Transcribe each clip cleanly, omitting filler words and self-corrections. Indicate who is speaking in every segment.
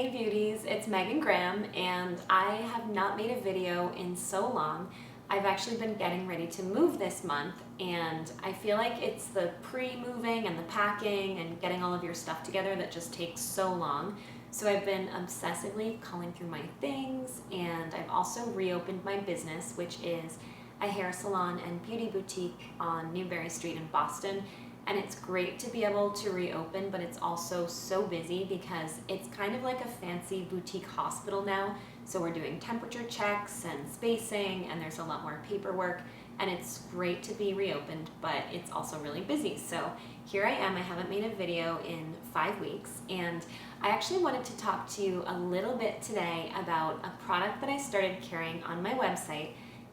Speaker 1: Hey beauties, it's Megan Graham and I have not made a video in so long. I've actually been getting ready to move this month and I feel like it's the pre-moving and the packing and getting all of your stuff together that just takes so long. So I've been obsessively culling through my things, and I've also reopened my business, which is a hair salon and beauty boutique on Newberry Street in Boston. And it's great to be able to reopen, but it's also so busy because it's kind of like a fancy boutique hospital now. So we're doing temperature checks and spacing, and there's a lot more paperwork, and it's great to be reopened, but it's also really busy. So here I am. I haven't made a video in 5 weeks, and I actually wanted to talk to you a little bit today about a product that I started carrying on my website.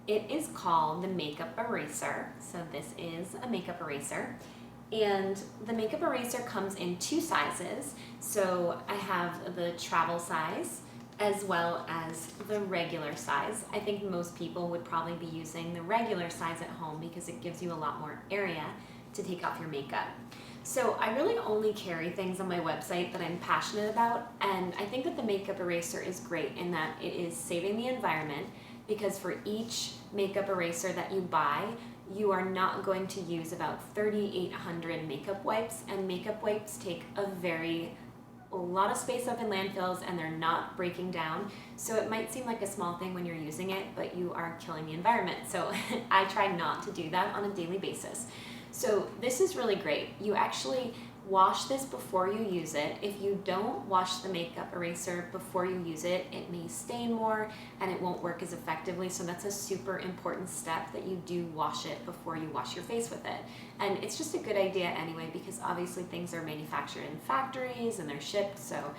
Speaker 1: It is called the Makeup Eraser. So this is a makeup eraser. And the makeup eraser comes in 2 sizes. So I have the travel size as well as the regular size. I think most people would probably be using the regular size at home because it gives you a lot more area to take off your makeup. So I really only carry things on my website that I'm passionate about, and I think that the makeup eraser is great in that it is saving the environment, because for each makeup eraser that you buy, you are not going to use about 3,800 makeup wipes, and makeup wipes take a lot of space up in landfills, and they're not breaking down. So it might seem like a small thing when you're using it, but you are killing the environment. So I try not to do that on a daily basis. So this is really great. You actually wash this before you use it. If you don't wash the makeup eraser before you use it, it may stain more and it won't work as effectively. So that's a super important step, that you do wash it before you wash your face with it. And it's just a good idea anyway, because obviously things are manufactured in factories and they're shipped, so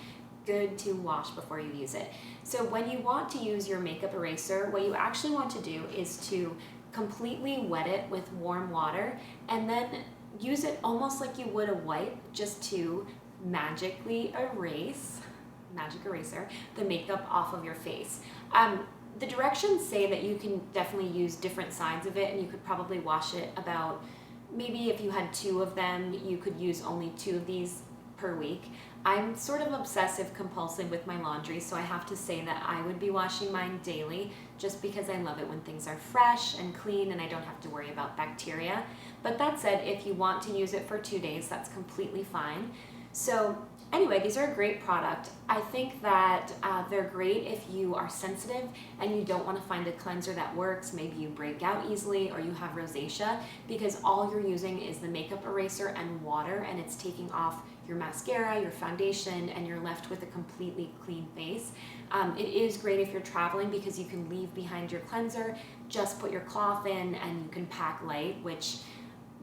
Speaker 1: good to wash before you use it. So when you want to use your makeup eraser, what you actually want to do is to completely wet it with warm water and then use it almost like you would a wipe, just to magically magic eraser, the makeup off of your face. The directions say that you can definitely use different sides of it, and you could probably wash it about, maybe if you had 2 of them, you could use only 2 of these per week. I'm sort of obsessive compulsive with my laundry, so I have to say that I would be washing mine daily, just because I love it when things are fresh and clean and I don't have to worry about bacteria. But that said, if you want to use it for 2 days, that's completely fine. So anyway, these are a great product. I think that they're great if you are sensitive and you don't want to find a cleanser that works. Maybe you break out easily or you have rosacea, because all you're using is the makeup eraser and water, and it's taking off your mascara, your foundation, and you're left with a completely clean face. It is great if you're traveling, because you can leave behind your cleanser, just put your cloth in, and you can pack light, which,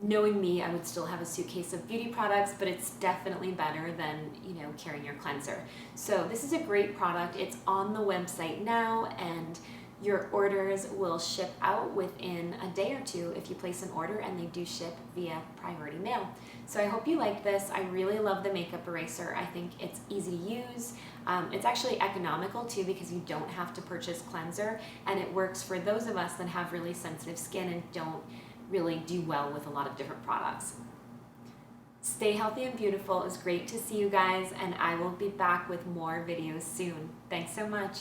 Speaker 1: knowing me, I would still have a suitcase of beauty products, but it's definitely better than, carrying your cleanser. So this is a great product. It's on the website now, and your orders will ship out within a day or 2 if you place an order, and they do ship via priority mail. So I hope you like this. I really love the makeup eraser. I think it's easy to use. It's actually economical too, because you don't have to purchase cleanser, and it works for those of us that have really sensitive skin and don't really do well with a lot of different products. Stay healthy and beautiful. It's great to see you guys, and I will be back with more videos soon. Thanks so much.